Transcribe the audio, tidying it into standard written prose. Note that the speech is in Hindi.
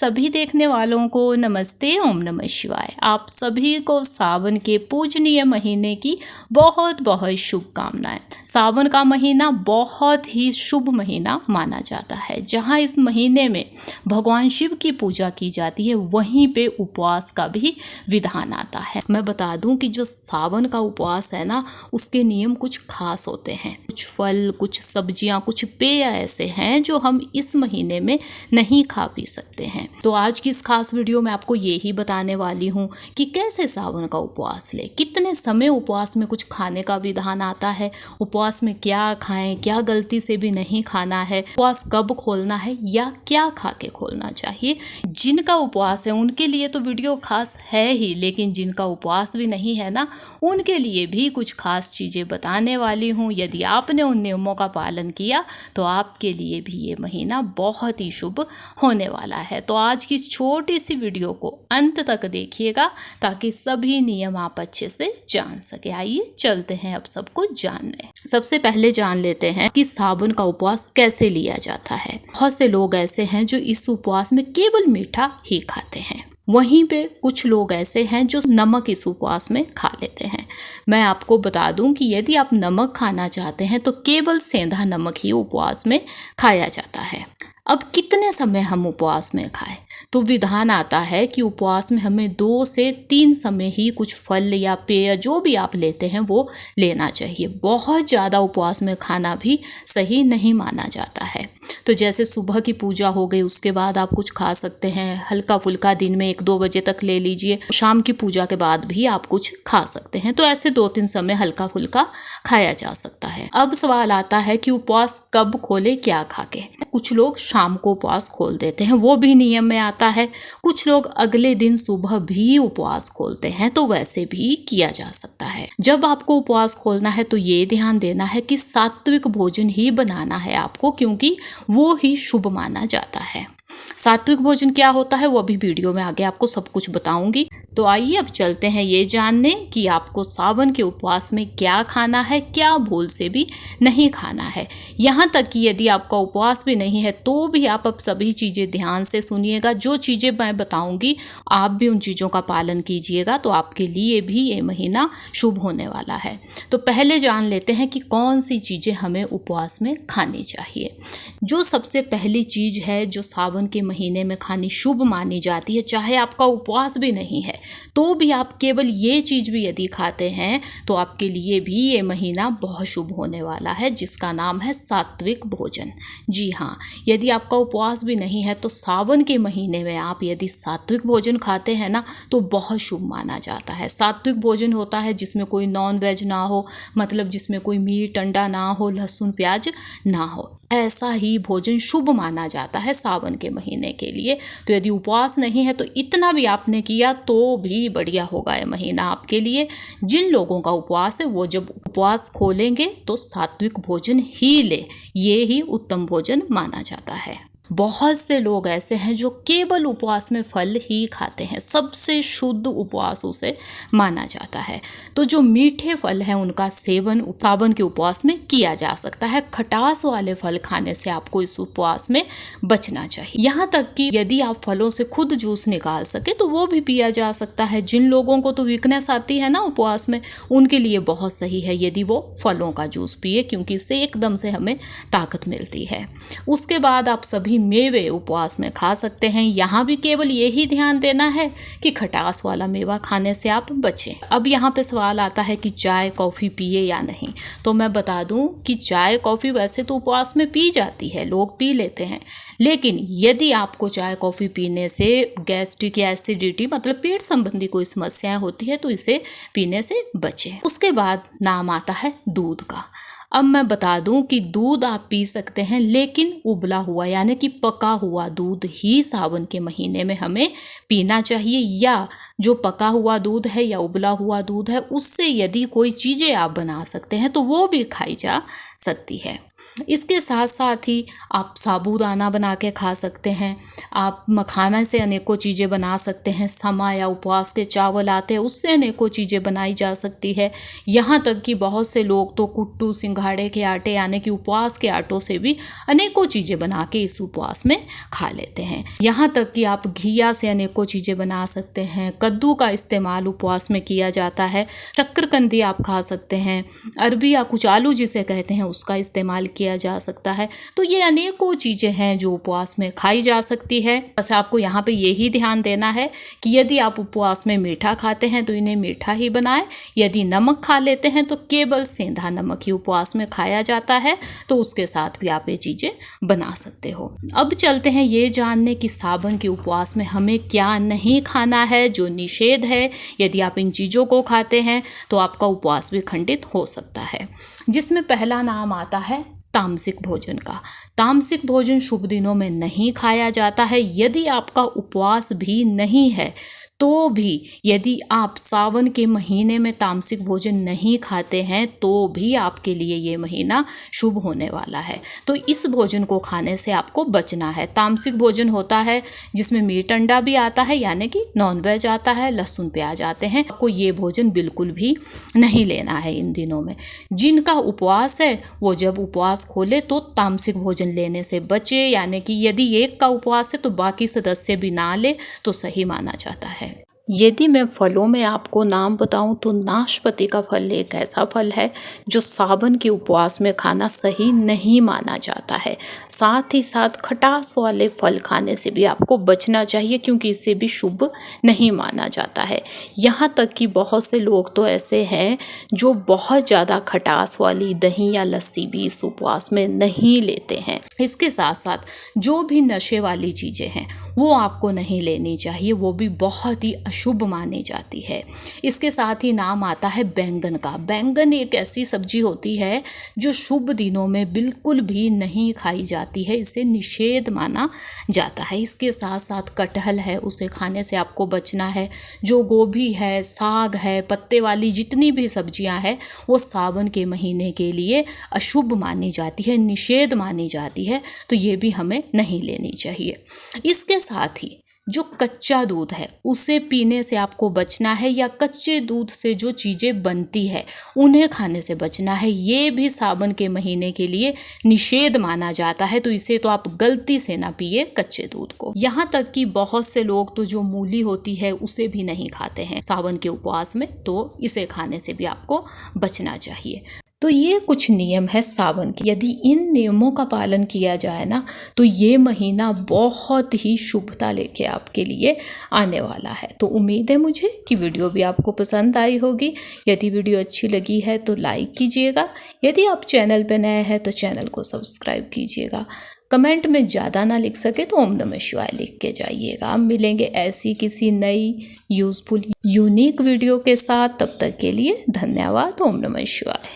सभी देखने वालों को नमस्ते, ओम नमः शिवाय। आप सभी को सावन के पूजनीय महीने की बहुत बहुत शुभकामनाएं। सावन का महीना बहुत ही शुभ महीना माना जाता है। जहां इस महीने में भगवान शिव की पूजा की जाती है, वहीं पे उपवास का भी विधान आता है। मैं बता दूं कि जो सावन का उपवास है ना, उसके नियम कुछ खास होते हैं। कुछ फल, कुछ सब्जियां, कुछ पेय ऐसे हैं जो हम इस महीने में नहीं खा पी सकते हैं। तो आज की इस खास वीडियो में आपको यही बताने वाली हूँ कि कैसे सावन का उपवास ले, कितने समय उपवास में कुछ खाने का विधान आता है, उपवास में क्या खाएं, क्या गलती से भी नहीं खाना है, उपवास कब खोलना है या क्या खा के खोलना चाहिए। जिनका उपवास है उनके लिए तो वीडियो खास है ही, लेकिन जिनका उपवास भी नहीं है ना, उनके लिए भी कुछ खास चीज़ें बताने वाली हूँ। यदि आपने उन नियमों का पालन किया तो आपके लिए भी ये महीना बहुत ही शुभ होने वाला है। तो आज की छोटी सी वीडियो को अंत तक देखिएगा ताकि सभी नियम आप अच्छे से जान सके। आइए चलते हैं अब सब कुछ जानने। सबसे पहले जान लेते हैं कि सावन का उपवास कैसे लिया जाता है। बहुत से लोग ऐसे हैं जो इस उपवास में केवल मीठा ही खाते हैं, वहीं पे कुछ लोग ऐसे हैं जो नमक इस उपवास में खा लेते हैं। मैं आपको बता दूं कि यदि आप नमक खाना चाहते हैं तो केवल सेंधा नमक ही उपवास में खाया जाता है। अब कितने समय हम उपवास में खाएं? तो विधान आता है कि उपवास में हमें 2 से 3 समय ही कुछ फल या पेय जो भी आप लेते हैं वो लेना चाहिए। बहुत ज़्यादा उपवास में खाना भी सही नहीं माना जाता है। तो जैसे सुबह की पूजा हो गई, उसके बाद आप कुछ खा सकते हैं, हल्का फुल्का दिन में 1-2 बजे तक ले लीजिए। शाम की पूजा के बाद भी आप कुछ खा सकते हैं। तो ऐसे 2-3 समय हल्का फुल्का खाया जा सकता है। अब सवाल आता है कि उपवास कब खोले, क्या खा के। कुछ लोग शाम को उपवास खोल देते हैं, वो भी नियम में आता है। कुछ लोग अगले दिन सुबह भी उपवास खोलते हैं, तो वैसे भी किया जा सकता है। जब आपको उपवास खोलना है तो ये ध्यान देना है कि सात्विक भोजन ही बनाना है आपको, क्योंकि वो ही शुभ माना जाता है। सात्विक भोजन क्या होता है वो अभी वीडियो में आगे आपको सब कुछ बताऊंगी। तो आइए अब चलते हैं ये जानने कि आपको सावन के उपवास में क्या खाना है, क्या भूल से भी नहीं खाना है। यहाँ तक कि यदि आपका उपवास भी नहीं है तो भी आप अब सभी चीज़ें ध्यान से सुनिएगा। जो चीज़ें मैं बताऊंगी आप भी उन चीज़ों का पालन कीजिएगा, तो आपके लिए भी ये महीना शुभ होने वाला है। तो पहले जान लेते हैं कि कौन सी चीज़ें हमें उपवास में खानी चाहिए। जो सबसे पहली चीज़ है जो सावन के महीने में खानी शुभ मानी जाती है, चाहे आपका उपवास भी नहीं है तो भी आप केवल ये चीज़ भी यदि खाते हैं तो आपके लिए भी ये महीना बहुत शुभ होने वाला है, जिसका नाम है सात्विक भोजन। जी हाँ, यदि आपका उपवास भी नहीं है तो सावन के महीने में आप यदि सात्विक भोजन खाते हैं ना तो बहुत शुभ माना जाता है। सात्विक भोजन होता है जिसमें कोई नॉन वेज ना हो, मतलब जिसमें कोई मीट अंडा ना हो, लहसुन प्याज ना हो, ऐसा ही भोजन शुभ माना जाता है सावन के महीने के लिए। तो यदि उपवास नहीं है तो इतना भी आपने किया तो भी बढ़िया होगा ये महीना आपके लिए। जिन लोगों का उपवास है वो जब उपवास खोलेंगे तो सात्विक भोजन ही ले, ये ही उत्तम भोजन माना जाता है। बहुत से लोग ऐसे हैं जो केवल उपवास में फल ही खाते हैं, सबसे शुद्ध उपवास उसे माना जाता है। तो जो मीठे फल हैं उनका सेवन सावन के उपवास में किया जा सकता है। खटास वाले फल खाने से आपको इस उपवास में बचना चाहिए। यहाँ तक कि यदि आप फलों से खुद जूस निकाल सके तो वो भी पिया जा सकता है। जिन लोगों को तो वीकनेस आती है ना उपवास में, उनके लिए बहुत सही है यदि वो फलों का जूस पिए, क्योंकि इससे एकदम से हमें ताकत मिलती है। उसके बाद आप सभी मेवे उपवास में खा सकते हैं। यहाँ भी केवल यही ध्यान देना है कि खटास वाला मेवा खाने से आप बचें। अब यहाँ पे सवाल आता है कि चाय कॉफ़ी पिए या नहीं। तो मैं बता दूं कि चाय कॉफ़ी वैसे तो उपवास में पी जाती है, लोग पी लेते हैं, लेकिन यदि आपको चाय कॉफ़ी पीने से गैस्ट्रिक या एसिडिटी मतलब पेट संबंधी कोई समस्याएं होती है तो इसे पीने से बचें। उसके बाद नाम आता है दूध का। अब मैं बता दूं कि दूध आप पी सकते हैं, लेकिन उबला हुआ यानी कि पका हुआ दूध ही सावन के महीने में हमें पीना चाहिए। या जो पका हुआ दूध है या उबला हुआ दूध है उससे यदि कोई चीज़ें आप बना सकते हैं तो वो भी खाई जा सकती है। इसके साथ साथ ही आप साबूदाना बना के खा सकते हैं, आप मखाना से अनेकों चीज़ें बना सकते हैं, समा या उपवास के चावल आते हैं उससे अनेकों चीज़ें बनाई जा सकती है। यहाँ तक कि बहुत से लोग तो कुट्टू, सिंघाड़ा सिंघाड़े के आटे यानी कि उपवास के आटों से भी अनेकों चीज़ें बना के इस उपवास में खा लेते हैं। यहाँ तक कि आप घिया से अनेकों चीज़ें बना सकते हैं। कद्दू का इस्तेमाल उपवास में किया जाता है। शक्करकंदी आप खा सकते हैं। अरबी या कुछ आलू जिसे कहते हैं उसका इस्तेमाल किया जा सकता है। तो ये अनेकों चीज़ें हैं जो उपवास में खाई जा सकती है। बस आपको यहाँ पे यही ध्यान देना है कि यदि आप उपवास में मीठा खाते हैं तो इन्हें मीठा ही बनाएं। यदि नमक खा लेते हैं तो केवल सेंधा नमक ही उपवास में खाया जाता है, तो उसके साथ भी आप ये चीज़ें बना सकते हो। अब चलते हैं ये जानने कि सावन के उपवास में हमें क्या नहीं खाना है, जो निषेध है। यदि आप इन चीज़ों को खाते हैं तो आपका उपवास भी खंडित हो सकता है, जिसमें पहला नाम आता है तामसिक भोजन का। तामसिक भोजन शुभ दिनों में नहीं खाया जाता है। यदि आपका उपवास भी नहीं है तो भी यदि आप सावन के महीने में तामसिक भोजन नहीं खाते हैं तो भी आपके लिए ये महीना शुभ होने वाला है। तो इस भोजन को खाने से आपको बचना है। तामसिक भोजन होता है जिसमें मीट अंडा भी आता है यानी कि नॉनवेज आता है, लहसुन प्याज आते हैं। आपको ये भोजन बिल्कुल भी नहीं लेना है इन दिनों में। जिनका उपवास है वो जब उपवास खोले तो तामसिक भोजन लेने से बचे, यानी कि यदि एक का उपवास है तो बाकी सदस्य भी ना ले तो सही माना जाता है। यदि मैं फलों में आपको नाम बताऊं तो नाशपाती का फल एक ऐसा फल है जो सावन के उपवास में खाना सही नहीं माना जाता है। साथ ही साथ खटास वाले फल खाने से भी आपको बचना चाहिए क्योंकि इससे भी शुभ नहीं माना जाता है। यहाँ तक कि बहुत से लोग तो ऐसे हैं जो बहुत ज़्यादा खटास वाली दही या लस्सी भी इस उपवास में नहीं लेते हैं। इसके साथ साथ जो भी नशे वाली चीज़ें हैं वो आपको नहीं लेनी चाहिए, वो भी बहुत ही अशुभ मानी जाती है। इसके साथ ही नाम आता है बैंगन का। बैंगन एक ऐसी सब्जी होती है जो शुभ दिनों में बिल्कुल भी नहीं खाई जाती है, इसे निषेध माना जाता है। इसके साथ साथ कटहल है, उसे खाने से आपको बचना है। जो गोभी है, साग है, पत्ते वाली जितनी भी सब्जियां हैं वो सावन के महीने के लिए अशुभ मानी जाती है, निषेध मानी जाती है, तो ये भी हमें नहीं लेनी चाहिए। इसके साथ ही जो कच्चा दूध है उसे पीने से आपको बचना है, या कच्चे दूध से जो चीज़ें बनती है उन्हें खाने से बचना है। ये भी सावन के महीने के लिए निषेध माना जाता है, तो इसे तो आप गलती से ना पिए कच्चे दूध को। यहाँ तक कि बहुत से लोग तो जो मूली होती है उसे भी नहीं खाते हैं सावन के उपवास में, तो इसे खाने से भी आपको बचना चाहिए। तो ये कुछ नियम है सावन के। यदि इन नियमों का पालन किया जाए ना तो ये महीना बहुत ही शुभता लेके आपके लिए आने वाला है। तो उम्मीद है मुझे कि वीडियो भी आपको पसंद आई होगी। यदि वीडियो अच्छी लगी है तो लाइक कीजिएगा। यदि आप चैनल पर नए हैं तो चैनल को सब्सक्राइब कीजिएगा। कमेंट में ज़्यादा ना लिख सके तो ओम नमः शिवाय लिख के जाइएगा। हम मिलेंगे ऐसी किसी नई यूज़फुल यूनिक वीडियो के साथ। तब तक के लिए धन्यवाद। ओम नमः शिवाय।